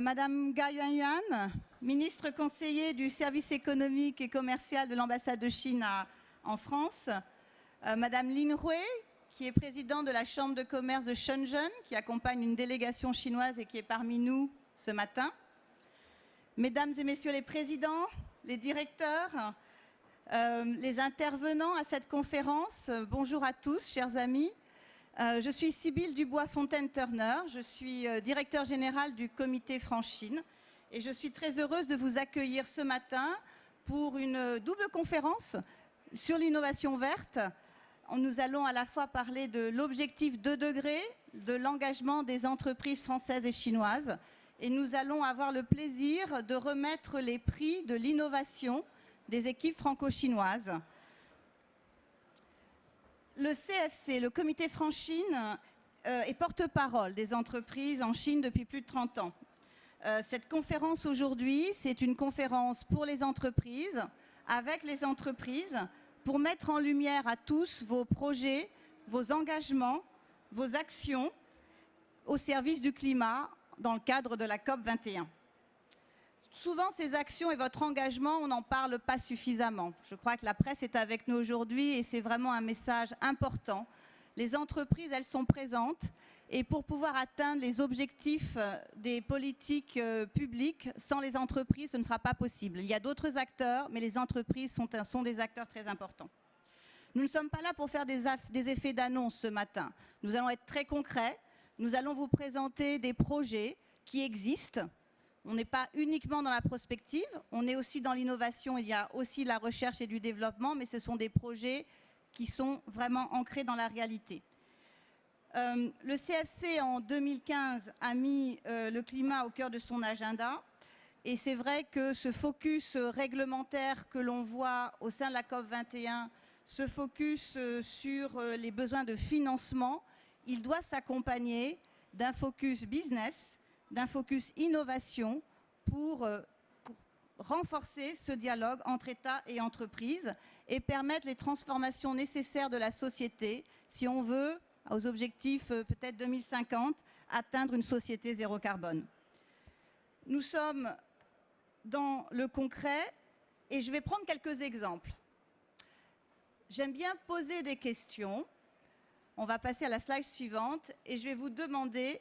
Madame Ga Yuanyuan, ministre conseiller du service économique et commercial de l'ambassade de Chine en France. Madame Lin Hui, qui est présidente de la Chambre de commerce de Shenzhen, qui accompagne une délégation chinoise et qui est parmi nous ce matin. Mesdames et messieurs les présidents, les directeurs, les intervenants à cette conférence, bonjour à tous, chers amis. Je suis Sybille Dubois-Fontaine-Turner, je suis directeur général du comité France-Chine et je suis très heureuse de vous accueillir ce matin pour une double conférence sur l'innovation verte. Nous allons à la fois parler de l'objectif 2 degrés, de l'engagement des entreprises françaises et chinoises et nous allons avoir le plaisir de remettre les prix de l'innovation des équipes franco-chinoises. Le CFC, le comité France-Chine, est porte-parole des entreprises en Chine depuis plus de 30 ans. Cette conférence aujourd'hui, c'est une conférence pour les entreprises, avec les entreprises, pour mettre en lumière à tous vos projets, vos engagements, vos actions au service du climat dans le cadre de la COP 21. Souvent, ces actions et votre engagement, on n'en parle pas suffisamment. Je crois que la presse est avec nous aujourd'hui et c'est vraiment un message important. Les entreprises, elles sont présentes et pour pouvoir atteindre les objectifs des politiques publiques, sans les entreprises, ce ne sera pas possible. Il y a d'autres acteurs, mais les entreprises sont des acteurs très importants. Nous ne sommes pas là pour faire des effets d'annonce ce matin. Nous allons être très concrets. Nous allons vous présenter des projets qui existent. On n'est pas uniquement dans la prospective, on est aussi dans l'innovation, il y a aussi la recherche et du développement, mais ce sont des projets qui sont vraiment ancrés dans la réalité. Le CFC, en 2015, a mis le climat au cœur de son agenda. Et c'est vrai que ce focus réglementaire que l'on voit au sein de la COP 21, ce focus sur les besoins de financement, il doit s'accompagner d'un focus business, d'un focus innovation pour renforcer ce dialogue entre États et entreprises et permettre les transformations nécessaires de la société si on veut, aux objectifs peut-être 2050, atteindre une société zéro carbone. Nous sommes dans le concret et je vais prendre quelques exemples. J'aime bien poser des questions. On va passer à la slide suivante et je vais vous demander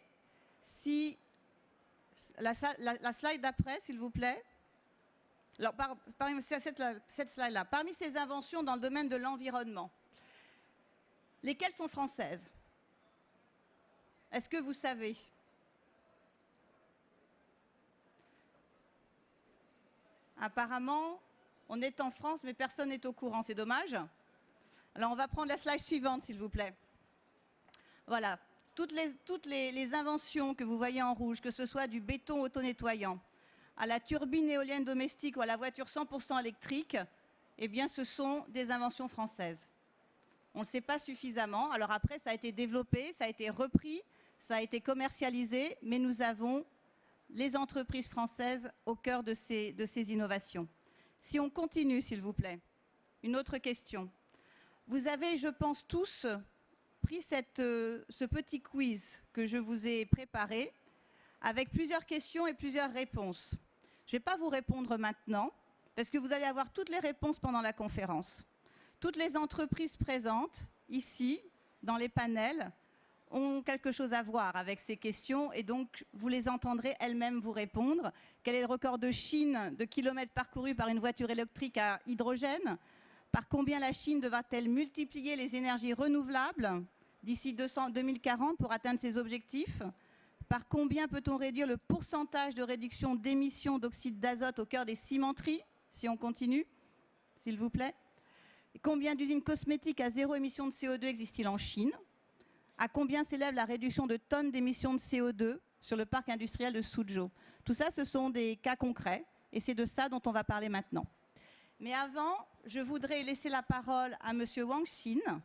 si la slide d'après, s'il vous plaît. Alors, cette slide-là. Parmi ces inventions dans le domaine de l'environnement, lesquelles sont françaises? Est-ce que vous savez? Apparemment, on est en France, mais personne n'est au courant. C'est dommage. Alors, on va prendre la slide suivante, s'il vous plaît. Voilà. Toutes les inventions que vous voyez en rouge, que ce soit du béton auto-nettoyant, à la turbine éolienne domestique ou à la voiture 100% électrique, eh bien, ce sont des inventions françaises. On ne le sait pas suffisamment. Alors après, ça a été développé, ça a été repris, ça a été commercialisé, mais nous avons les entreprises françaises au cœur de ces innovations. Si on continue, s'il vous plaît, une autre question. Vous avez, je pense, tous pris ce petit quiz que je vous ai préparé avec plusieurs questions et plusieurs réponses. Je ne vais pas vous répondre maintenant parce que vous allez avoir toutes les réponses pendant la conférence. Toutes les entreprises présentes ici, dans les panels, ont quelque chose à voir avec ces questions et donc vous les entendrez elles-mêmes vous répondre. Quel est le record de Chine de kilomètres parcourus par une voiture électrique à hydrogène? Par combien la Chine devra-t-elle multiplier les énergies renouvelables d'ici 2040 pour atteindre ses objectifs? Par combien peut-on réduire le pourcentage de réduction d'émissions d'oxyde d'azote au cœur des cimenteries? Si on continue, s'il vous plaît. Et combien d'usines cosmétiques à zéro émission de CO2 existent-ils en Chine? À combien s'élève la réduction de tonnes d'émissions de CO2 sur le parc industriel de Suzhou? Tout ça, ce sont des cas concrets et c'est de ça dont on va parler maintenant. Mais avant, je voudrais laisser la parole à M. Wang Xin,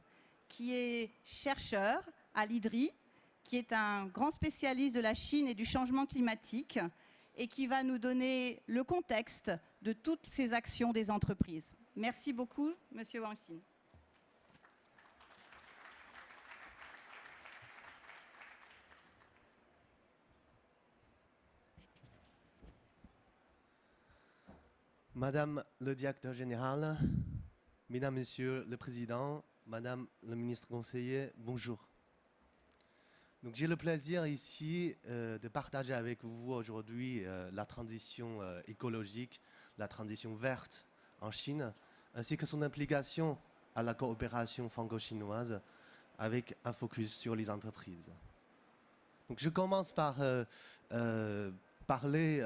qui est chercheur à l'IDRI, qui est un grand spécialiste de la Chine et du changement climatique et qui va nous donner le contexte de toutes ces actions des entreprises. Merci beaucoup, M. Wang Xin. Madame le directeur général, Mesdames, Messieurs le Président, Madame le ministre conseiller, bonjour. Donc, j'ai le plaisir ici de partager avec vous aujourd'hui la transition écologique, la transition verte en Chine, ainsi que son implication à la coopération franco-chinoise avec un focus sur les entreprises. Donc, je commence par parler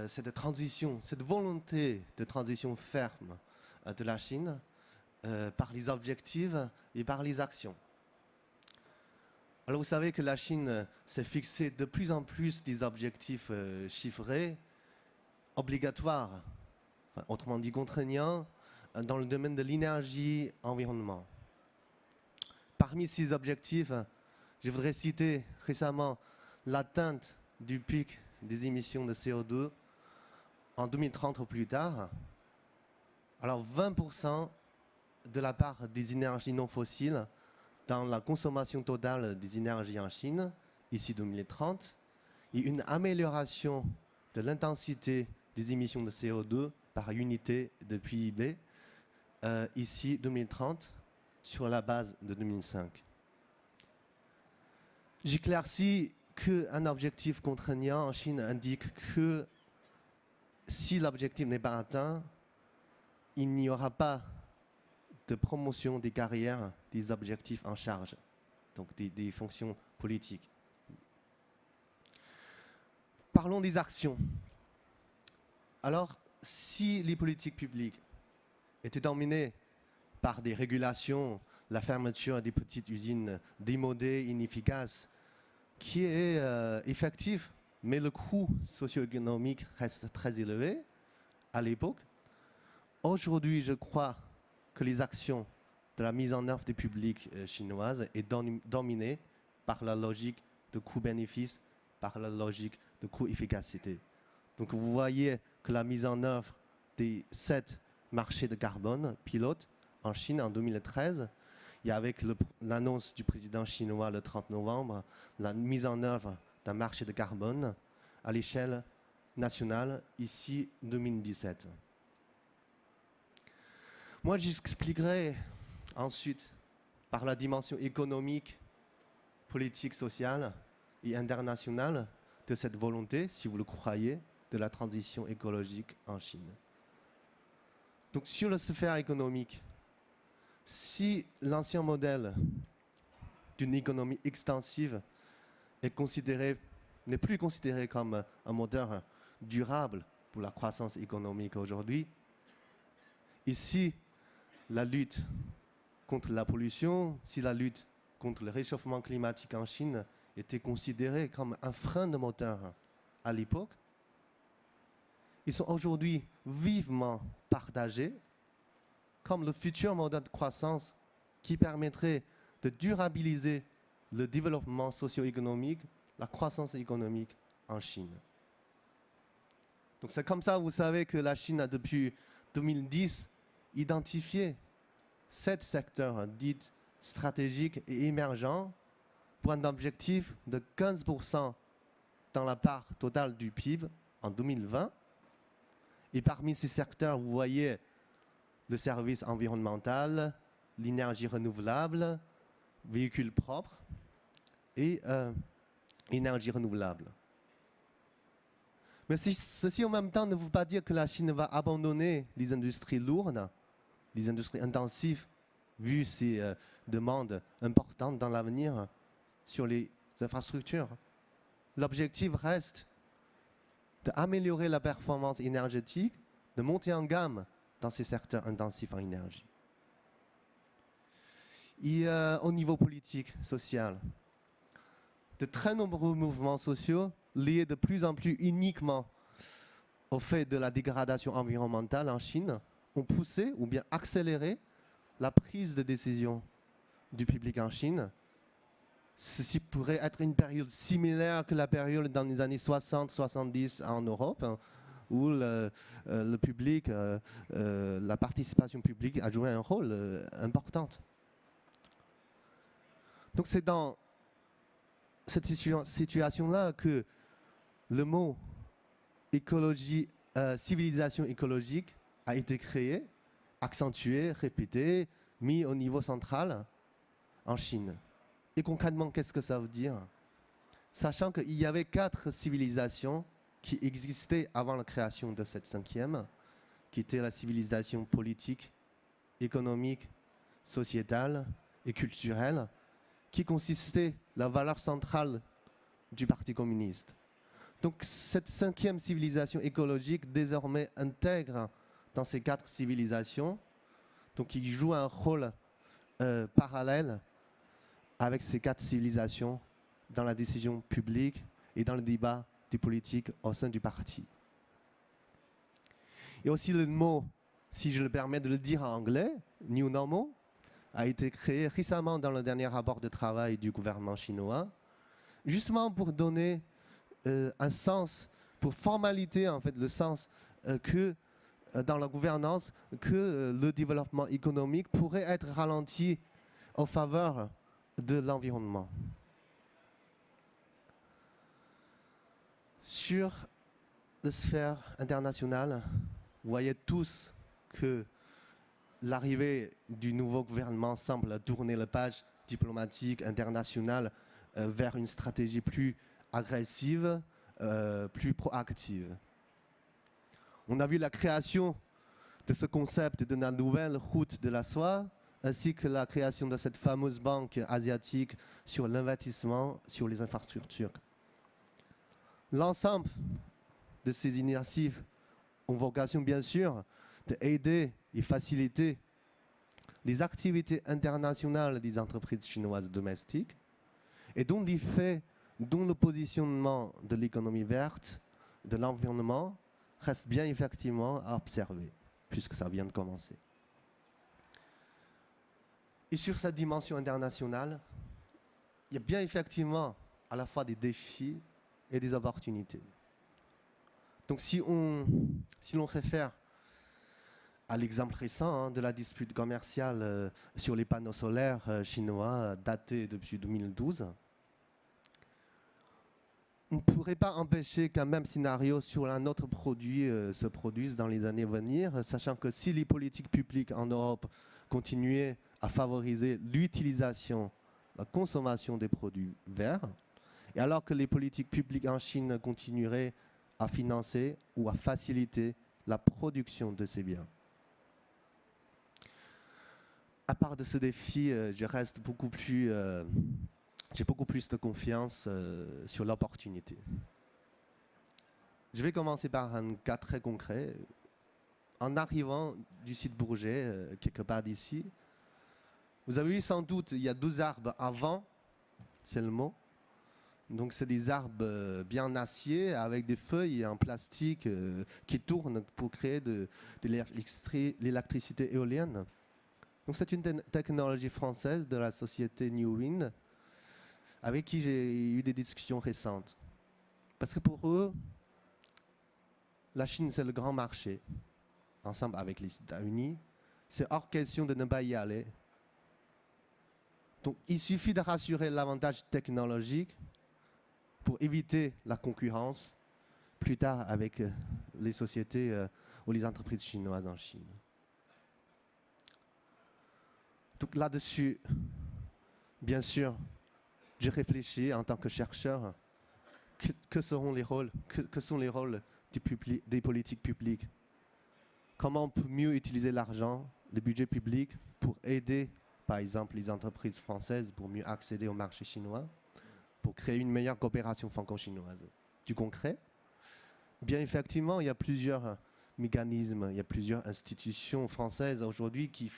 cette transition, cette volonté de transition ferme de la Chine par les objectifs et par les actions. Alors vous savez que la Chine s'est fixé de plus en plus des objectifs chiffrés, obligatoires, enfin, autrement dit contraignants, dans le domaine de l'énergie, environnement. Parmi ces objectifs, je voudrais citer récemment l'atteinte du pic des émissions de CO2 en 2030 ou plus tard. Alors 20% de la part des énergies non fossiles dans la consommation totale des énergies en Chine, ici 2030, et une amélioration de l'intensité des émissions de CO2 par unité de PIB, ici 2030, sur la base de 2005. J'éclaircis qu'un objectif contraignant en Chine indique que si l'objectif n'est pas atteint, il n'y aura pas de promotion des carrières des objectifs en charge, donc des fonctions politiques. Parlons des actions. Alors, si les politiques publiques étaient dominées par des régulations, la fermeture des petites usines démodées, inefficaces, qui est effectif, mais le coût socio-économique reste très élevé à l'époque. Aujourd'hui, je crois que les actions de la mise en œuvre des publics chinoises est dominée par la logique de coût-bénéfice, par la logique de coût-efficacité. Donc vous voyez que la mise en œuvre des 7 marchés de carbone pilotes en Chine en 2013, et avec l'annonce du président chinois le 30 novembre, la mise en œuvre d'un marché de carbone à l'échelle nationale, ici 2017. Moi, j'expliquerai ensuite par la dimension économique, politique, sociale et internationale de cette volonté, si vous le croyez, de la transition écologique en Chine. Donc, sur la sphère économique, si l'ancien modèle d'une économie extensive n'est plus considéré comme un moteur durable pour la croissance économique aujourd'hui, ici, la lutte contre la pollution, si la lutte contre le réchauffement climatique en Chine était considérée comme un frein de moteur à l'époque, ils sont aujourd'hui vivement partagés comme le futur modèle de croissance qui permettrait de durabiliser le développement socio-économique, la croissance économique en Chine. Donc c'est comme ça, vous savez, que la Chine a depuis 2010 identifié 7 secteurs dits stratégiques et émergents pour un objectif de 15% dans la part totale du PIB en 2020. Et parmi ces secteurs, vous voyez le service environnemental, l'énergie renouvelable, véhicules propres et énergie renouvelable. Mais ceci en même temps ne veut pas dire que la Chine va abandonner les industries lourdes, les industries intensives, vu ses demandes importantes dans l'avenir sur les infrastructures. L'objectif reste d'améliorer la performance énergétique, de monter en gamme dans ces secteurs intensifs en énergie. Et au niveau politique, social, de très nombreux mouvements sociaux liés de plus en plus uniquement au fait de la dégradation environnementale en Chine ont poussé ou bien accéléré la prise de décision du public en Chine. Ceci pourrait être une période similaire que la période dans les années 60-70 en Europe, hein, où le public, la participation publique a joué un rôle important. Donc c'est dans cette situation-là que le mot écologie civilisation écologique a été créée, accentuée, répétée, mise au niveau central en Chine. Et concrètement, qu'est-ce que ça veut dire? Sachant qu'il y avait 4 civilisations qui existaient avant la création de cette 5e, qui était la civilisation politique, économique, sociétale et culturelle, qui consistait la valeur centrale du Parti communiste. Donc cette 5e civilisation écologique désormais intègre dans ces 4 civilisations, donc il joue un rôle parallèle avec ces 4 civilisations dans la décision publique et dans le débat du politique au sein du parti. Et aussi le mot, si je le permets de le dire en anglais, New Normal, a été créé récemment dans le dernier rapport de travail du gouvernement chinois, justement pour donner un sens, pour formalité en fait, le sens que dans la gouvernance, que le développement économique pourrait être ralenti en faveur de l'environnement. Sur la sphère internationale, vous voyez tous que l'arrivée du nouveau gouvernement semble tourner la page diplomatique internationale vers une stratégie plus agressive, plus proactive. On a vu la création de ce concept de la nouvelle route de la soie, ainsi que la création de cette fameuse banque asiatique sur l'investissement sur les infrastructures. L'ensemble de ces initiatives ont vocation, bien sûr, d'aider et faciliter les activités internationales des entreprises chinoises domestiques et dont les faits, dont le positionnement de l'économie verte, de l'environnement, reste bien effectivement à observer, puisque ça vient de commencer. Et sur cette dimension internationale, il y a bien effectivement à la fois des défis et des opportunités. Donc si l'on réfère à l'exemple récent de la dispute commerciale sur les panneaux solaires chinois datés depuis 2012, on ne pourrait pas empêcher qu'un même scénario sur un autre produit se produise dans les années à venir, sachant que si les politiques publiques en Europe continuaient à favoriser l'utilisation, la consommation des produits verts, et alors que les politiques publiques en Chine continueraient à financer ou à faciliter la production de ces biens. À part de ce défi, j'ai beaucoup plus de confiance sur l'opportunité. Je vais commencer par un cas très concret. En arrivant du site Bourget, quelque part d'ici, vous avez vu sans doute, il y a 12 arbres avant, c'est le mot. Donc c'est des arbres bien en acier avec des feuilles en plastique qui tournent pour créer de l'électricité éolienne. Donc c'est une technologie française de la société New Wind avec qui j'ai eu des discussions récentes. Parce que pour eux, la Chine c'est le grand marché, ensemble avec les États-Unis. C'est hors question de ne pas y aller. Donc il suffit de rassurer l'avantage technologique pour éviter la concurrence plus tard avec les sociétés ou les entreprises chinoises en Chine. Donc là-dessus, bien sûr, j'ai réfléchi en tant que chercheur, que sont les rôles des politiques publiques? Comment on peut mieux utiliser l'argent, le budget public pour aider, par exemple, les entreprises françaises pour mieux accéder au marché chinois, pour créer une meilleure coopération franco-chinoise? Du concret? Bien effectivement, il y a plusieurs mécanismes, il y a plusieurs institutions françaises aujourd'hui qui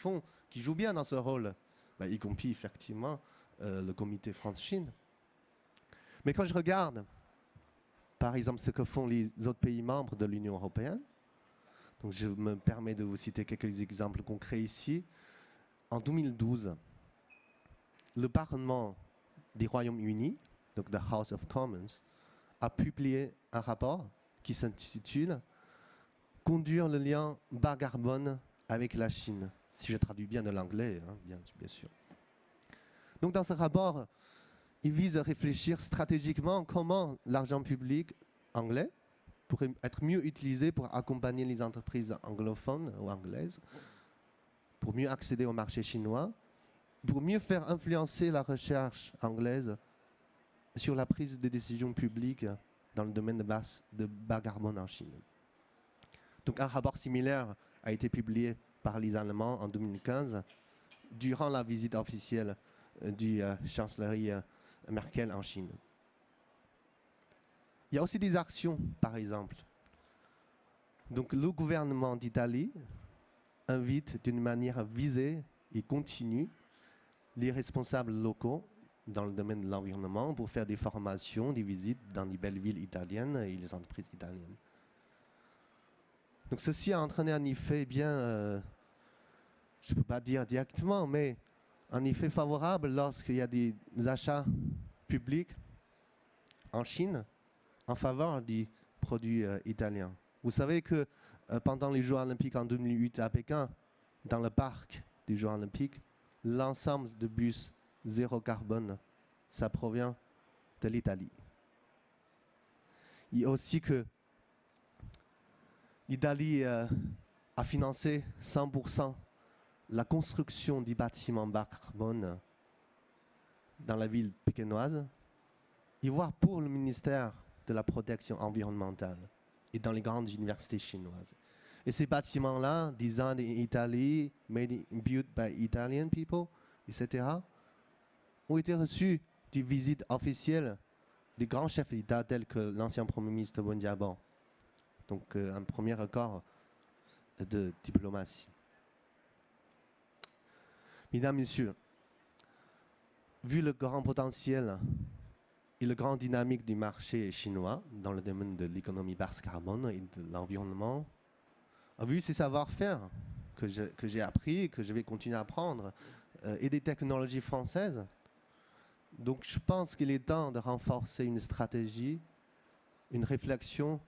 jouent bien dans ce rôle, y compris effectivement le comité France-Chine. Mais quand je regarde, par exemple, ce que font les autres pays membres de l'Union européenne, donc je me permets de vous citer quelques exemples concrets ici. En 2012, le Parlement du Royaume-Uni, donc the House of Commons, a publié un rapport qui s'intitule « Conduire le lien bas carbone avec la Chine », si je traduis bien de l'anglais, bien sûr. Donc dans ce rapport, il vise à réfléchir stratégiquement comment l'argent public anglais, pourrait être mieux utilisé pour accompagner les entreprises anglophones ou anglaises, pour mieux accéder au marché chinois, pour mieux faire influencer la recherche anglaise sur la prise de décisions publiques dans le domaine de bas carbone en Chine. Donc un rapport similaire a été publié par les Allemands en 2015 durant la visite officielle du chancellerie Merkel en Chine. Il y a aussi des actions, par exemple. Donc le gouvernement d'Italie invite d'une manière visée et continue les responsables locaux dans le domaine de l'environnement pour faire des formations, des visites dans les belles villes italiennes et les entreprises italiennes. Donc ceci a entraîné un effet bien, je ne peux pas dire directement, mais un effet favorable lorsqu'il y a des achats publics en Chine en faveur des produits italiens. Vous savez que pendant les Jeux olympiques en 2008 à Pékin, dans le parc des Jeux olympiques, l'ensemble de bus zéro carbone, ça provient de l'Italie. Il y a aussi que l'Italie a financé 100% la construction des bâtiments bas carbone dans la ville pékinoise, et voire pour le ministère de la protection environnementale et dans les grandes universités chinoises. Et ces bâtiments-là, design in Italy, built by Italian people, etc., ont été reçus des visites officielles des grands chefs d'État tels que l'ancien Premier ministre Wen Jiabao. Donc un premier record de diplomatie. Mesdames, Messieurs, vu le grand potentiel et le grand dynamique du marché chinois dans le domaine de l'économie basse carbone et de l'environnement, vu ces savoir-faire que j'ai appris et que je vais continuer à apprendre, et des technologies françaises, donc je pense qu'il est temps de renforcer une stratégie, une réflexion,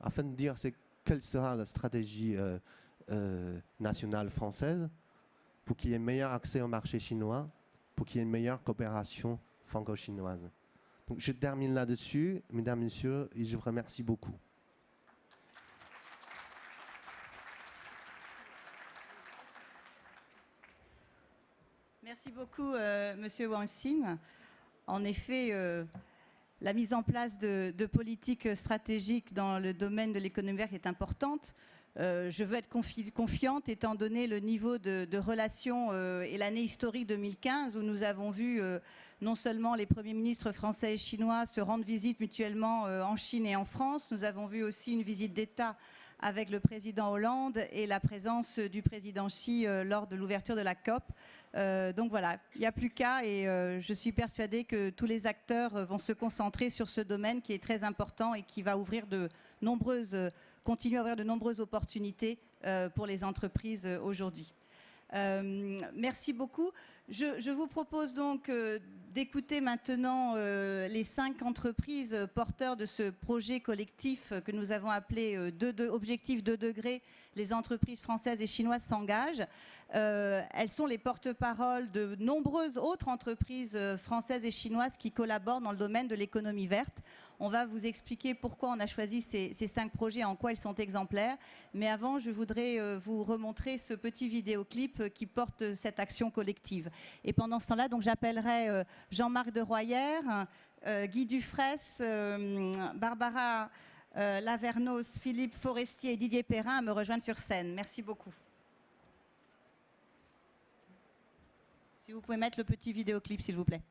afin de dire quelle sera la stratégie nationale française pour qu'il y ait un meilleur accès au marché chinois, pour qu'il y ait une meilleure coopération franco-chinoise. Donc je termine là-dessus, mesdames, messieurs, et je vous remercie beaucoup. Merci beaucoup, Monsieur Wang Xin. En effet, la mise en place de politiques stratégiques dans le domaine de l'économie verte est importante. Je veux être confiante étant donné le niveau de relations et l'année historique 2015 où nous avons vu non seulement les premiers ministres français et chinois se rendre visite mutuellement en Chine et en France, nous avons vu aussi une visite d'État avec le président Hollande et la présence du président Xi lors de l'ouverture de la COP. Donc voilà, il n'y a plus qu'à et je suis persuadée que tous les acteurs vont se concentrer sur ce domaine qui est très important et qui va ouvrir continuer à ouvrir de nombreuses opportunités pour les entreprises aujourd'hui. Merci beaucoup. Je vous propose donc d'écouter maintenant les 5 entreprises porteurs de ce projet collectif que nous avons appelé Objectif 2 degrés, les entreprises françaises et chinoises s'engagent. Elles sont les porte-paroles de nombreuses autres entreprises françaises et chinoises qui collaborent dans le domaine de l'économie verte. On va vous expliquer pourquoi on a choisi ces 5 projets, en quoi ils sont exemplaires. Mais avant, je voudrais vous remontrer ce petit vidéoclip qui porte cette action collective. Et pendant ce temps-là, donc j'appellerai Jean-Marc de Royer, Guy Dufresne, Barbara Lavernos, Philippe Forestier et Didier Perrin à me rejoindre sur scène. Merci beaucoup. Si vous pouvez mettre le petit vidéoclip, s'il vous plaît.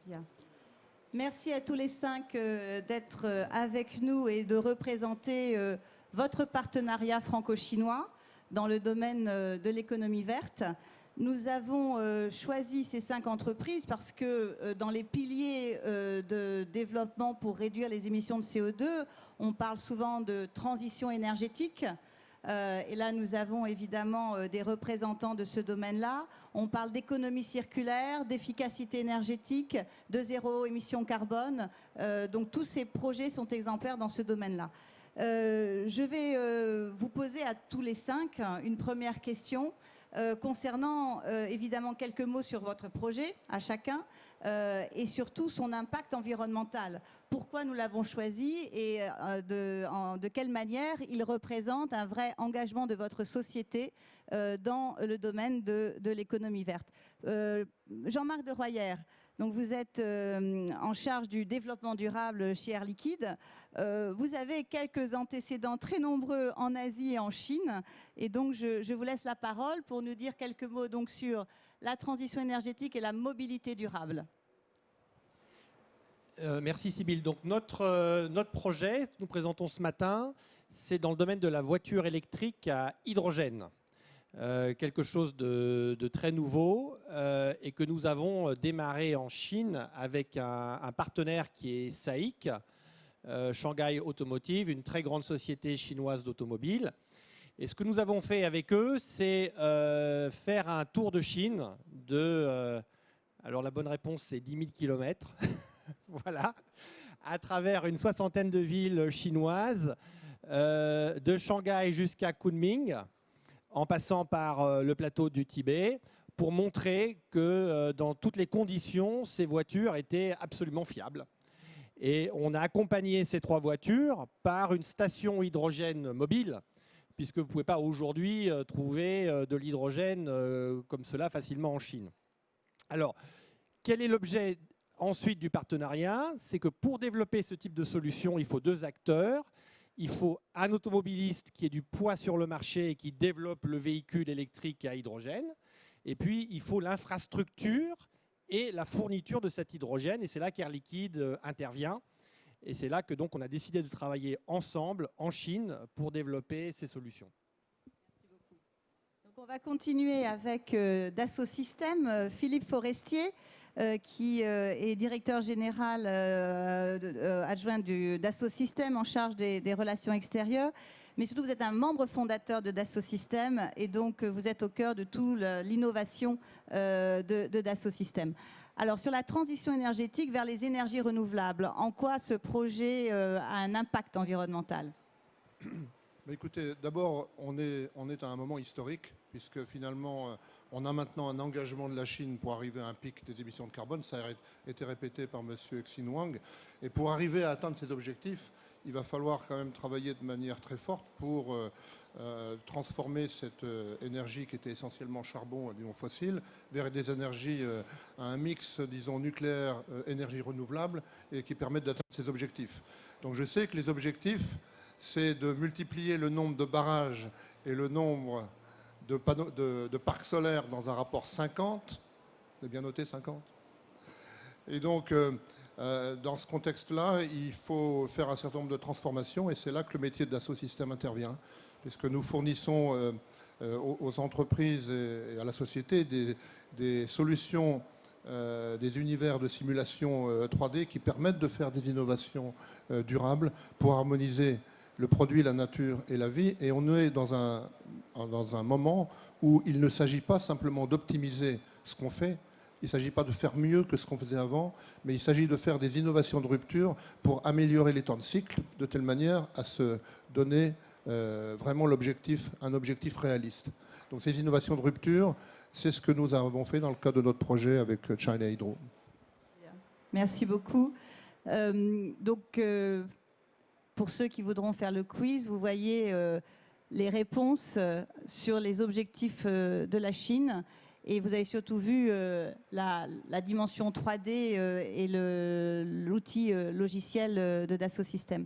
Bien. Merci à tous les 5 d'être avec nous et de représenter votre partenariat franco-chinois dans le domaine de l'économie verte. Nous avons choisi ces 5 entreprises parce que dans les piliers de développement pour réduire les émissions de CO2, on parle souvent de transition énergétique. Et là, nous avons évidemment des représentants de ce domaine-là. On parle d'économie circulaire, d'efficacité énergétique, de zéro émission carbone. Donc tous ces projets sont exemplaires dans ce domaine-là. Je vais vous poser à tous les 5 une première question concernant évidemment quelques mots sur votre projet à chacun et surtout son impact environnemental. Pourquoi nous l'avons choisi et de quelle manière il représente un vrai engagement de votre société dans le domaine de l'économie verte. Jean-Marc de Royer, donc vous êtes en charge du développement durable chez Air Liquide. Vous avez quelques antécédents très nombreux en Asie et en Chine. Et donc, je vous laisse la parole pour nous dire quelques mots donc, sur la transition énergétique et la mobilité durable. Merci Sybille. Donc notre projet que nous présentons ce matin, c'est dans le domaine de la voiture électrique à hydrogène. Quelque chose de très nouveau et que nous avons démarré en Chine avec un partenaire qui est SAIC, Shanghai Automotive, une très grande société chinoise d'automobile. Et ce que nous avons fait avec eux, c'est faire un tour de Chine de... alors la bonne réponse, c'est 10 000 km. Voilà, à travers une soixantaine de villes chinoises, de Shanghai jusqu'à Kunming, en passant par le plateau du Tibet, pour montrer que dans toutes les conditions, ces voitures étaient absolument fiables. Et on a accompagné ces 3 voitures par une station hydrogène mobile, puisque vous ne pouvez pas aujourd'hui trouver de l'hydrogène comme cela facilement en Chine. Alors, quel est l'objet ensuite du partenariat? C'est que pour développer ce type de solution, il faut 2 acteurs. Il faut un automobiliste qui ait du poids sur le marché et qui développe le véhicule électrique à hydrogène. Et puis, il faut l'infrastructure et la fourniture de cet hydrogène. Et c'est là qu'Air Liquide intervient. Et c'est là que donc on a décidé de travailler ensemble en Chine pour développer ces solutions. Merci beaucoup. Donc on va continuer avec Dassault Systèmes, Philippe Forestier, qui est directeur général adjoint du Dassault Systèmes en charge des relations extérieures. Mais surtout, vous êtes un membre fondateur de Dassault Systèmes et donc vous êtes au cœur de toute l'innovation de Dassault Systèmes. Alors, sur la transition énergétique vers les énergies renouvelables, en quoi ce projet a un impact environnemental? Écoutez, d'abord, on est à un moment historique, puisque finalement, on a maintenant un engagement de la Chine pour arriver à un pic des émissions de carbone. Ça a été répété par M. Xin Wang. Et pour arriver à atteindre ces objectifs, il va falloir quand même travailler de manière très forte pour transformer cette énergie qui était essentiellement charbon, disons fossile, vers des énergies, un mix, disons, nucléaire, énergie renouvelable, et qui permettent d'atteindre ces objectifs. Donc je sais que les objectifs, c'est de multiplier le nombre de barrages et le nombre de parcs solaires dans un rapport 50. Vous avez bien noté 50? Et donc, dans ce contexte-là, il faut faire un certain nombre de transformations et c'est là que le métier de Dassault Systèmes intervient, puisque nous fournissons aux entreprises et à la société des solutions, des univers de simulation 3D qui permettent de faire des innovations durables pour harmoniser le produit, la nature et la vie. Et on est dans un moment où il ne s'agit pas simplement d'optimiser ce qu'on fait, il ne s'agit pas de faire mieux que ce qu'on faisait avant, mais il s'agit de faire des innovations de rupture pour améliorer les temps de cycle de telle manière à se donner vraiment un objectif réaliste. Donc ces innovations de rupture, c'est ce que nous avons fait dans le cadre de notre projet avec China Hydro. Merci beaucoup. Pour ceux qui voudront faire le quiz, vous voyez les réponses sur les objectifs de la Chine. Et vous avez surtout vu la dimension 3D et l'outil logiciel de Dassault Systèmes.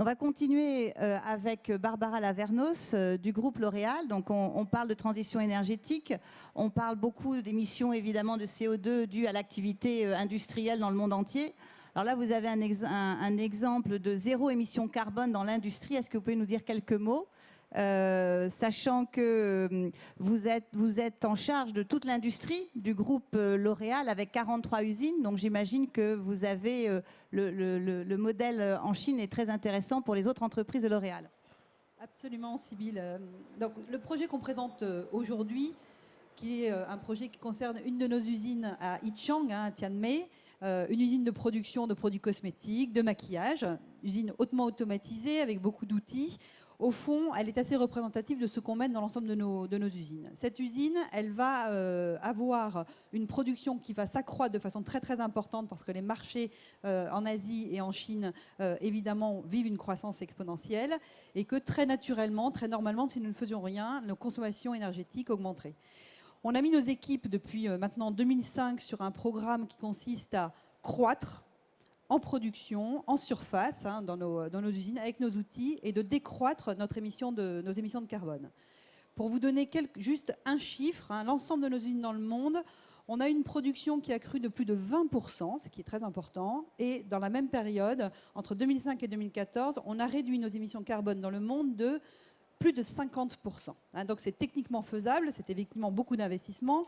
On va continuer avec Barbara Lavernos du groupe L'Oréal. Donc on parle de transition énergétique, on parle beaucoup d'émissions évidemment de CO2 dues à l'activité industrielle dans le monde entier. Alors là, vous avez un exemple de zéro émission carbone dans l'industrie. Est-ce que vous pouvez nous dire quelques mots ? Sachant que vous êtes en charge de toute l'industrie du groupe L'Oréal avec 43 usines, donc j'imagine que vous avez le modèle en Chine est très intéressant pour les autres entreprises de L'Oréal. Absolument, Sybille. Donc, le projet qu'on présente aujourd'hui, qui est un projet qui concerne une de nos usines à Yichang, à Tianmei, une usine de production de produits cosmétiques, de maquillage, usine hautement automatisée avec beaucoup d'outils. Au fond, elle est assez représentative de ce qu'on mène dans l'ensemble de nos usines. Cette usine, elle va avoir une production qui va s'accroître de façon très très importante parce que les marchés en Asie et en Chine, évidemment, vivent une croissance exponentielle et que très naturellement, très normalement, si nous ne faisions rien, nos consommations énergétiques augmenteraient. On a mis nos équipes depuis maintenant 2005 sur un programme qui consiste à croître en production, en surface, dans nos usines, avec nos outils, et de décroître nos émissions de carbone. Pour vous donner juste un chiffre, l'ensemble de nos usines dans le monde, on a une production qui a cru de plus de 20%, ce qui est très important, et dans la même période, entre 2005 et 2014, on a réduit nos émissions de carbone dans le monde de plus de 50%. Donc c'est techniquement faisable, c'est effectivement beaucoup d'investissements,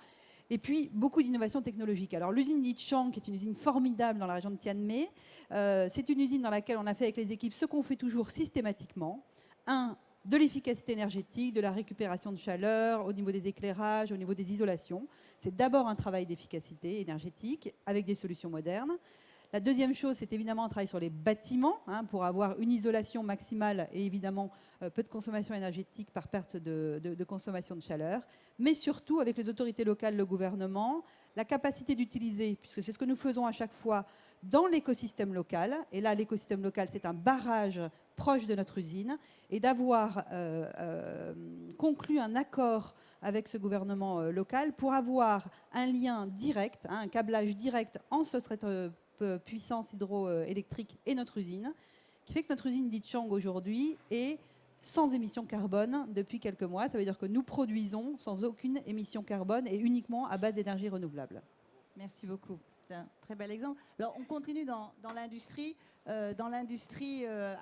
et puis beaucoup d'innovations technologiques. Alors l'usine d'Yichang, qui est une usine formidable dans la région de Tianmei, c'est une usine dans laquelle on a fait avec les équipes ce qu'on fait toujours systématiquement. De l'efficacité énergétique, de la récupération de chaleur, au niveau des éclairages, au niveau des isolations. C'est d'abord un travail d'efficacité énergétique avec des solutions modernes. La deuxième chose, c'est évidemment un travail sur les bâtiments pour avoir une isolation maximale et évidemment peu de consommation énergétique par perte de consommation de chaleur. Mais surtout, avec les autorités locales, le gouvernement, la capacité d'utiliser, puisque c'est ce que nous faisons à chaque fois dans l'écosystème local. Et là, l'écosystème local, c'est un barrage proche de notre usine. Et d'avoir conclu un accord avec ce gouvernement local pour avoir un lien direct, un câblage direct entre cette puissance hydroélectrique et notre usine, qui fait que notre usine d'Yichang aujourd'hui est sans émission carbone depuis quelques mois. Ça veut dire que nous produisons sans aucune émission carbone et uniquement à base d'énergie renouvelable. Merci beaucoup. C'est un très bel exemple. Alors, on continue dans l'industrie.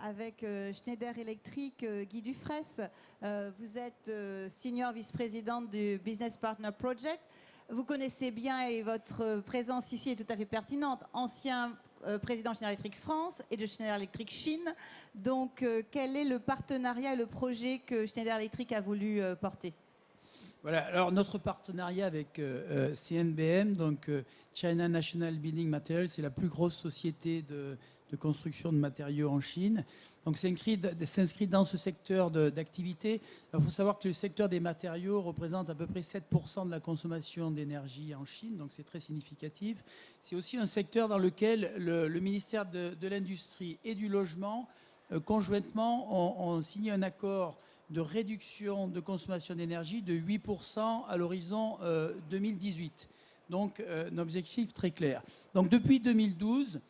Avec Schneider Electric, Guy Dufraisse. Vous êtes senior vice-présidente du Business Partner Project. Vous connaissez bien et votre présence ici est tout à fait pertinente. Ancien président de Schneider Electric France et de Schneider Electric Chine. Donc, quel est le partenariat et le projet que Schneider Electric a voulu porter ? Voilà, alors notre partenariat avec CNBM, donc China National Building Materials, c'est la plus grosse société de construction de matériaux en Chine. Donc s'inscrit dans ce secteur d'activité. Il faut savoir que le secteur des matériaux représente à peu près 7% de la consommation d'énergie en Chine, donc c'est très significatif. C'est aussi un secteur dans lequel le ministère de l'Industrie et du Logement, conjointement, ont signé un accord de réduction de consommation d'énergie de 8% à l'horizon 2018. Donc un objectif très clair. Donc depuis 2012,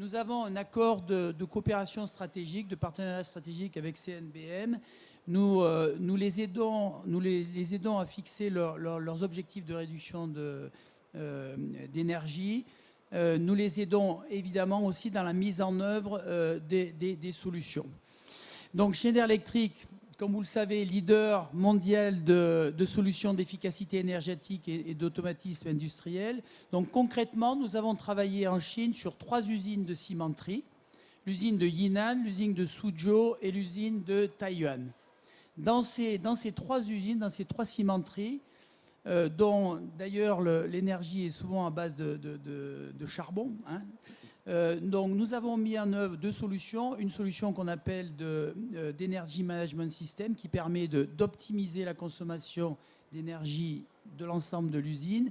nous avons un accord de coopération stratégique, de partenariat stratégique avec CNBM. Nous les aidons à fixer leurs objectifs de réduction d'énergie. Nous les aidons évidemment aussi dans la mise en œuvre des solutions. Donc Schneider Electric, comme vous le savez, leader mondial de solutions d'efficacité énergétique et d'automatisme industriel. Donc concrètement, nous avons travaillé en Chine sur 3 usines de cimenterie, l'usine de Yinan, l'usine de Suzhou et l'usine de Taiyuan. Dans ces 3 usines, dans ces 3 cimenteries, dont d'ailleurs l'énergie est souvent à base de charbon, donc nous avons mis en œuvre 2 solutions. Une solution qu'on appelle d'Energy Management System qui permet d'optimiser la consommation d'énergie de l'ensemble de l'usine.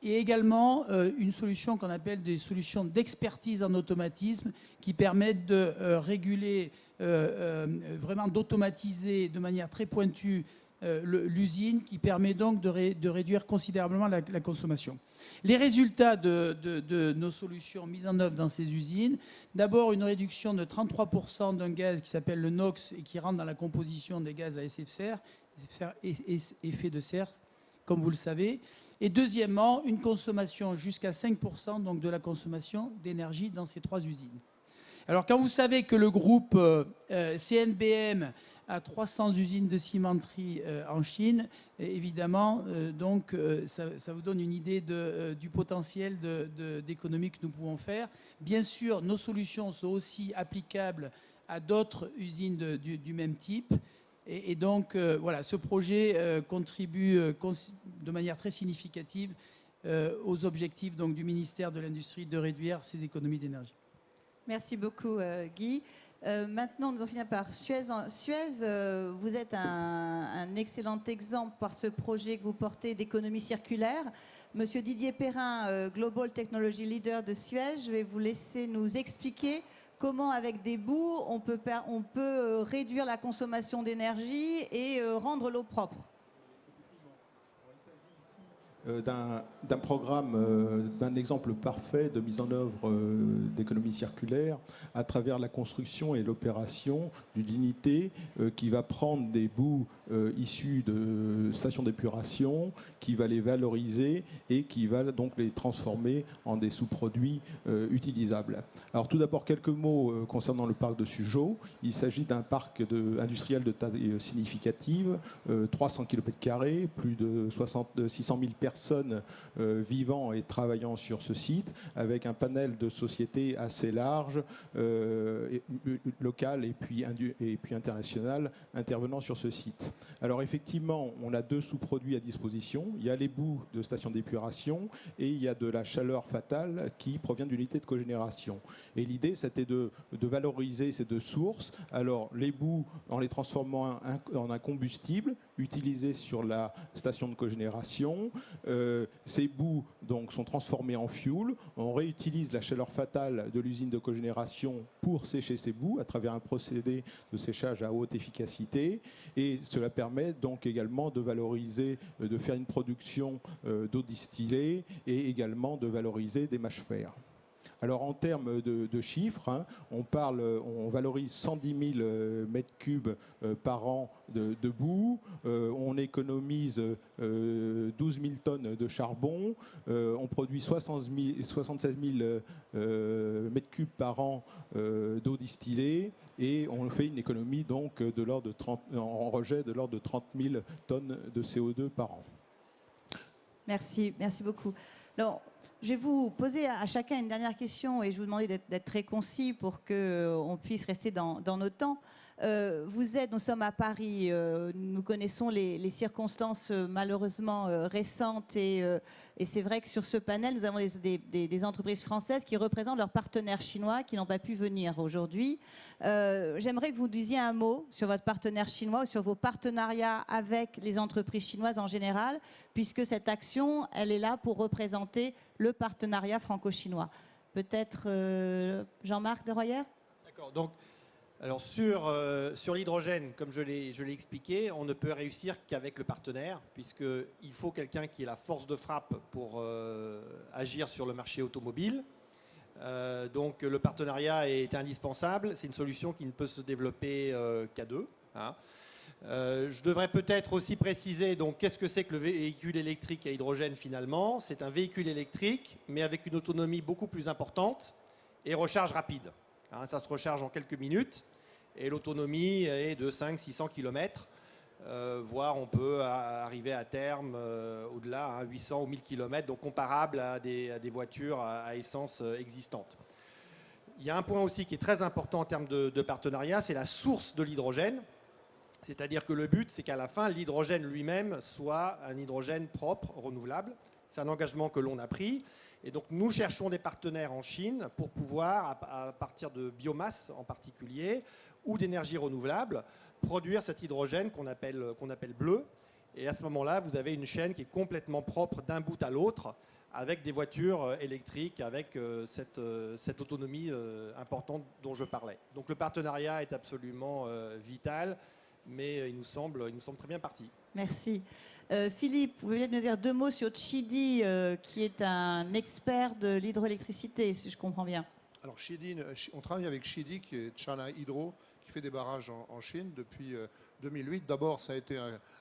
Et également une solution qu'on appelle des solutions d'expertise en automatisme qui permettent de réguler, vraiment d'automatiser de manière très pointue l'usine, qui permet donc de réduire considérablement la consommation. Les résultats de nos solutions mises en œuvre dans ces usines, d'abord une réduction de 33% d'un gaz qui s'appelle le NOx et qui rentre dans la composition des gaz à effet de serre, comme vous le savez. Et deuxièmement, une consommation jusqu'à 5% donc de la consommation d'énergie dans ces 3 usines. Alors quand vous savez que le groupe CNBM a 300 usines de cimenterie en Chine, évidemment, donc ça vous donne une idée du potentiel d'économie que nous pouvons faire. Bien sûr, nos solutions sont aussi applicables à d'autres usines du même type. Et donc, voilà, ce projet contribue de manière très significative aux objectifs donc, du ministère de l'Industrie de réduire ses économies d'énergie. Merci beaucoup, Guy. Maintenant, nous en finissons par Suez. Suez, vous êtes un excellent exemple par ce projet que vous portez d'économie circulaire. Monsieur Didier Perrin, Global Technology Leader de Suez, je vais vous laisser nous expliquer comment, avec des boues, on peut réduire la consommation d'énergie et rendre l'eau propre. D'un programme, d'un exemple parfait de mise en œuvre d'économie circulaire à travers la construction et l'opération d'une unité qui va prendre des boues issues de stations d'épuration, qui va les valoriser et qui va donc les transformer en des sous-produits utilisables. Alors tout d'abord, quelques mots concernant le parc de Suzhou. Il s'agit d'un parc industriel de taille significative, 300 km², plus de 600 000 personnes vivant et travaillant sur ce site, avec un panel de sociétés assez large, local et puis international, intervenant sur ce site. Alors effectivement, on a 2 sous-produits à disposition. Il y a les boues de stations d'épuration et il y a de la chaleur fatale qui provient d'unités de cogénération. Et l'idée, c'était de valoriser ces 2 sources. Alors les boues, en les transformant en un combustible utilisé sur la station de cogénération. Ces boues donc, sont transformées en fuel. On réutilise la chaleur fatale de l'usine de cogénération pour sécher ces boues à travers un procédé de séchage à haute efficacité. Et cela permet donc également de valoriser, de faire une production d'eau distillée et également de valoriser des mâches fer. Alors en termes de chiffres, hein, on valorise 110 000 mètres cubes par an de boue, on économise 12 000 tonnes de charbon, on produit 76 000 mètres cubes par an d'eau distillée et on fait une économie donc de l'ordre de 30, en rejet de l'ordre de 30 000 tonnes de CO2 par an. Merci beaucoup. Alors, je vais vous poser à chacun une dernière question et je vais vous demander d'être très concis pour qu'on puisse rester dans nos temps. Nous sommes à Paris, nous connaissons les circonstances malheureusement récentes et c'est vrai que sur ce panel, nous avons des entreprises françaises qui représentent leurs partenaires chinois qui n'ont pas pu venir aujourd'hui. J'aimerais que vous disiez un mot sur votre partenaire chinois ou sur vos partenariats avec les entreprises chinoises en général, puisque cette action, elle est là pour représenter le partenariat franco-chinois. Peut-être Jean-Marc de Royer ? D'accord, donc alors sur l'hydrogène, comme je l'ai expliqué, on ne peut réussir qu'avec le partenaire, puisqu'il faut quelqu'un qui ait la force de frappe pour agir sur le marché automobile. Donc le partenariat est indispensable. C'est une solution qui ne peut se développer qu'à 2. Hein. Je devrais peut-être aussi préciser donc qu'est-ce que c'est que le véhicule électrique à hydrogène finalement. C'est un véhicule électrique, mais avec une autonomie beaucoup plus importante et recharge rapide. Hein, ça se recharge en quelques minutes et l'autonomie est de 500-600 km, voire on peut arriver à terme au-delà, hein, 800 ou 1000 km, donc comparable à des voitures à essence existantes. Il y a un point aussi qui est très important en termes de partenariat, c'est la source de l'hydrogène. C'est-à-dire que le but, c'est qu'à la fin, l'hydrogène lui-même soit un hydrogène propre, renouvelable. C'est un engagement que l'on a pris. Et donc, nous cherchons des partenaires en Chine pour pouvoir, à partir de biomasse en particulier, ou d'énergie renouvelable, produire cet hydrogène qu'on appelle bleu. Et à ce moment-là, vous avez une chaîne qui est complètement propre d'un bout à l'autre, avec des voitures électriques, avec cette autonomie importante dont je parlais. Donc, le partenariat est absolument vital. mais il nous semble très bien parti. Merci. Philippe, vous voulez nous dire 2 mots sur Chidi, qui est un expert de l'hydroélectricité, si je comprends bien. Alors, on travaille avec Chidi, qui est China Hydro, qui fait des barrages en Chine depuis 2008. D'abord, ça a été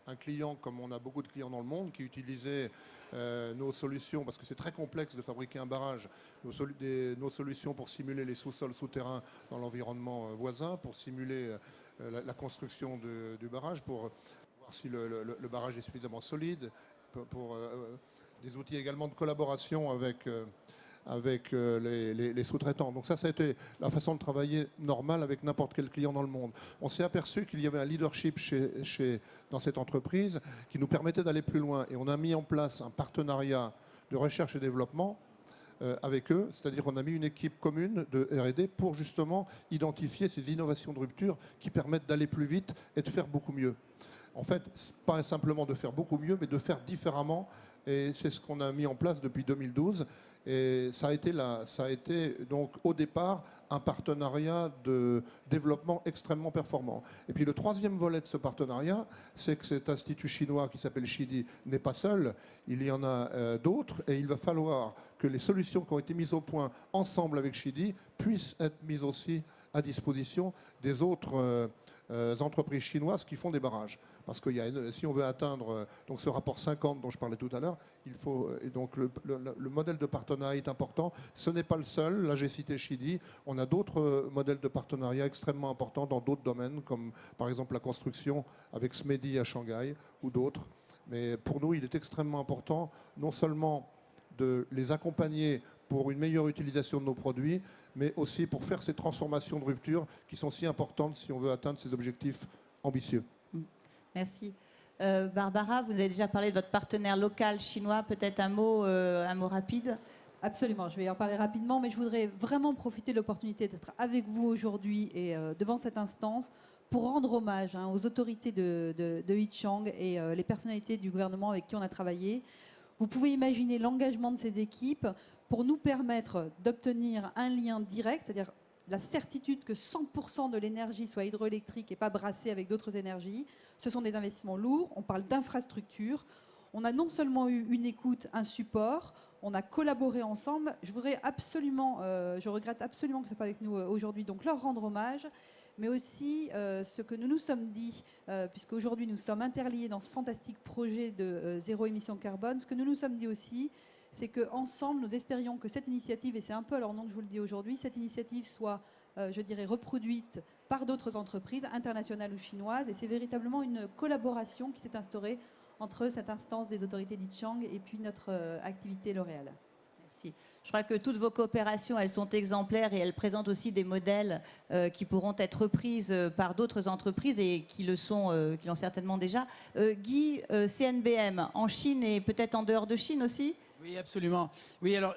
un client, comme on a beaucoup de clients dans le monde, qui utilisaient nos solutions, parce que c'est très complexe de fabriquer un barrage, nos solutions pour simuler les sous-sols souterrains dans l'environnement voisin, pour simuler la construction du barrage, pour voir si le barrage est suffisamment solide, pour des outils également de collaboration avec les sous-traitants. Donc ça a été la façon de travailler normale avec n'importe quel client dans le monde. On s'est aperçu qu'il y avait un leadership dans cette entreprise qui nous permettait d'aller plus loin. Et on a mis en place un partenariat de recherche et développement avec eux, c'est-à-dire qu'on a mis une équipe commune de R&D pour justement identifier ces innovations de rupture qui permettent d'aller plus vite et de faire beaucoup mieux. En fait, pas simplement de faire beaucoup mieux, mais de faire différemment. Et c'est ce qu'on a mis en place depuis 2012. Et ça a été donc au départ un partenariat de développement extrêmement performant. Et puis le troisième volet de ce partenariat, c'est que cet institut chinois qui s'appelle Chidi n'est pas seul, il y en a d'autres, et il va falloir que les solutions qui ont été mises au point ensemble avec Chidi puissent être mises aussi à disposition des autres entreprises chinoises qui font des barrages. Parce que si on veut atteindre donc ce rapport 50 dont je parlais tout à l'heure, il faut, et donc le modèle de partenariat est important. Ce n'est pas le seul, là j'ai cité Chidi, on a d'autres modèles de partenariat extrêmement importants dans d'autres domaines, comme par exemple la construction avec Smedi à Shanghai ou d'autres. Mais pour nous, il est extrêmement important non seulement de les accompagner pour une meilleure utilisation de nos produits, mais aussi pour faire ces transformations de rupture qui sont si importantes si on veut atteindre ces objectifs ambitieux. Merci. Barbara, vous avez déjà parlé de votre partenaire local chinois. Peut-être un mot rapide. Absolument, je vais en parler rapidement, mais je voudrais vraiment profiter de l'opportunité d'être avec vous aujourd'hui et devant cette instance pour rendre hommage aux autorités de Yichang et les personnalités du gouvernement avec qui on a travaillé. Vous pouvez imaginer l'engagement de ces équipes pour nous permettre d'obtenir un lien direct, c'est-à-dire la certitude que 100% de l'énergie soit hydroélectrique et pas brassée avec d'autres énergies. Ce sont des investissements lourds, on parle d'infrastructures. On a non seulement eu une écoute, un support, on a collaboré ensemble. Je regrette absolument que ce soit pas avec nous aujourd'hui, donc leur rendre hommage, mais aussi ce que nous nous sommes dit, puisqu'aujourd'hui nous sommes interliés dans ce fantastique projet de zéro émission carbone, ce que nous nous sommes dit aussi, c'est qu'ensemble, nous espérions que cette initiative, et c'est un peu à leur nom que je vous le dis aujourd'hui, cette initiative soit, je dirais, reproduite par d'autres entreprises, internationales ou chinoises, et c'est véritablement une collaboration qui s'est instaurée entre cette instance des autorités d'Yichang et puis notre activité L'Oréal. Merci. Je crois que toutes vos coopérations, elles sont exemplaires et elles présentent aussi des modèles qui pourront être reprises par d'autres entreprises et qui l'ont certainement déjà. Guy, CNBM, en Chine et peut-être en dehors de Chine aussi ? Oui, absolument. Oui, alors,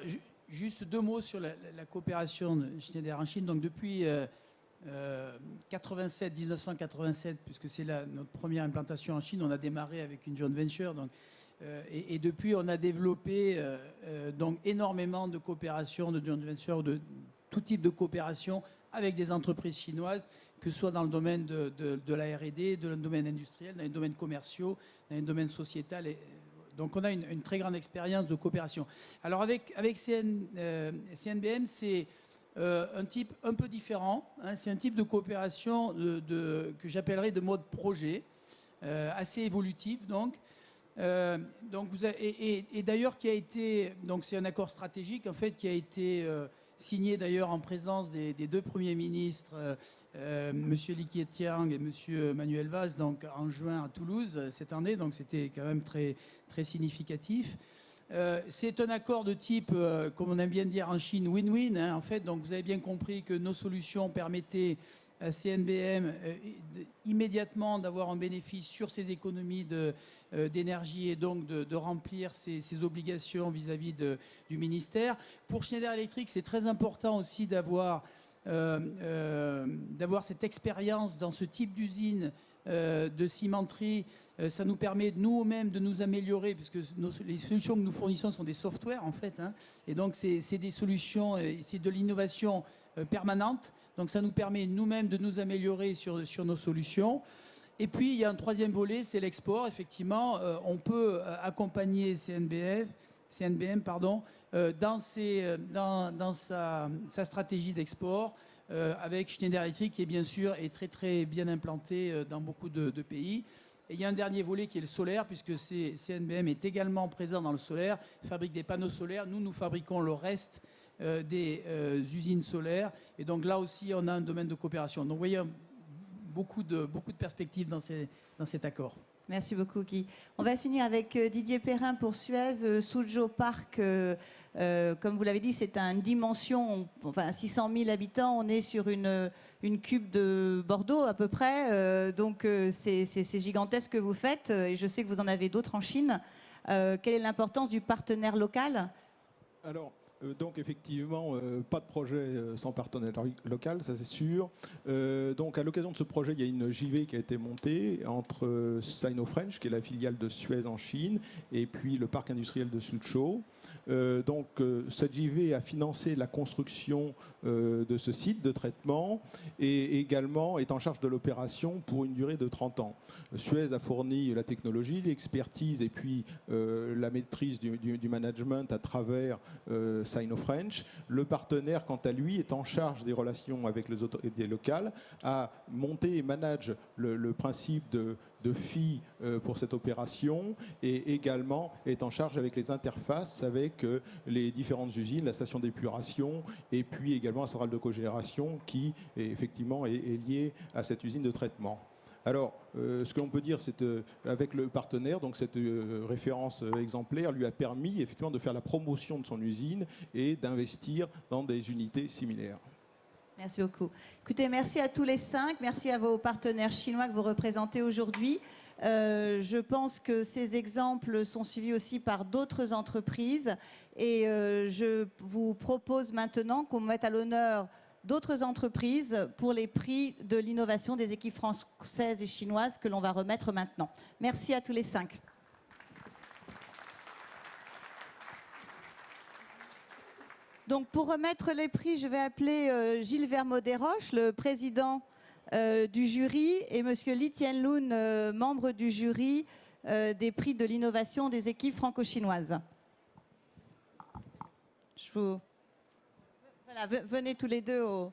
juste 2 mots sur la coopération de Schneider en Chine. Donc, depuis 1987, puisque c'est notre première implantation en Chine, on a démarré avec une joint venture. Donc, et depuis, on a développé donc énormément de coopération, de joint venture, de tout type de coopération avec des entreprises chinoises, que ce soit dans le domaine de la R&D, dans le domaine industriel, dans les domaines commerciaux, dans les domaines sociétal. Donc on a une très grande expérience de coopération. Alors avec CNBM, c'est un type un peu différent. C'est un type de coopération que j'appellerais de mode projet, assez évolutif donc. Et d'ailleurs qui a été, donc c'est un accord stratégique en fait qui a été signé d'ailleurs en présence des 2 premiers ministres, M. Li Keqiang et M. Manuel Valls, donc en juin à Toulouse cette année, donc c'était quand même très, très significatif. C'est un accord de type, comme on aime bien dire en Chine, win-win. En fait, donc vous avez bien compris que nos solutions permettaient à CNBM immédiatement d'avoir un bénéfice sur ses économies d'énergie et donc de remplir ses obligations vis-à-vis du ministère. Pour Schneider Electric, c'est très important aussi d'avoir cette expérience dans ce type d'usine de cimenterie. Ça nous permet nous-mêmes de nous améliorer, puisque les solutions que nous fournissons sont des softwares en fait. Et donc c'est des solutions, c'est de l'innovation permanente. Donc ça nous permet nous-mêmes de nous améliorer sur nos solutions. Et puis, il y a un troisième volet, c'est l'export. Effectivement, on peut accompagner CNBM dans sa stratégie d'export avec Schneider Electric, qui est bien sûr très très bien implanté dans beaucoup de pays. Et il y a un dernier volet qui est le solaire, puisque CNBM est également présent dans le solaire, fabrique des panneaux solaires. Nous fabriquons le reste des usines solaires. Et donc là aussi, on a un domaine de coopération. Donc vous voyez, beaucoup de perspectives dans cet accord. Merci beaucoup, Guy. On va finir avec Didier Perrin pour Suez. Suzhou Park, comme vous l'avez dit, c'est une dimension, enfin 600 000 habitants. On est sur une cube de Bordeaux à peu près. Donc c'est gigantesque ce que vous faites. Et je sais que vous en avez d'autres en Chine. Quelle est l'importance du partenaire local ? Alors, donc effectivement, pas de projet sans partenaire local, ça c'est sûr. Donc à l'occasion de ce projet, il y a une JV qui a été montée entre Sino-French, qui est la filiale de Suez en Chine, et puis le parc industriel de Suzhou. Donc cette JV a financé la construction de ce site de traitement et également est en charge de l'opération pour une durée de 30 ans. Suez a fourni la technologie, l'expertise et puis la maîtrise du management à travers Sino-French. Le partenaire, quant à lui, est en charge des relations avec les autorités locales, a monté et manage le principe de FI pour cette opération et également est en charge avec les interfaces avec les différentes usines, la station d'épuration et puis également la centrale de cogénération qui effectivement est liée à cette usine de traitement. Alors, ce que l'on peut dire, c'est avec le partenaire, donc cette référence exemplaire lui a permis effectivement de faire la promotion de son usine et d'investir dans des unités similaires. Merci beaucoup. Écoutez, merci à tous les 5. Merci à vos partenaires chinois que vous représentez aujourd'hui. Je pense que ces exemples sont suivis aussi par d'autres entreprises. Et je vous propose maintenant qu'on mette à l'honneur d'autres entreprises pour les prix de l'innovation des équipes françaises et chinoises que l'on va remettre maintenant. Merci à tous les 5. Donc, pour remettre les prix, je vais appeler Gilles Vermaux-Desroches, le président du jury, et Monsieur Li Tianlun, membre du jury des prix de l'innovation des équipes franco-chinoises. Voilà, venez tous les deux au...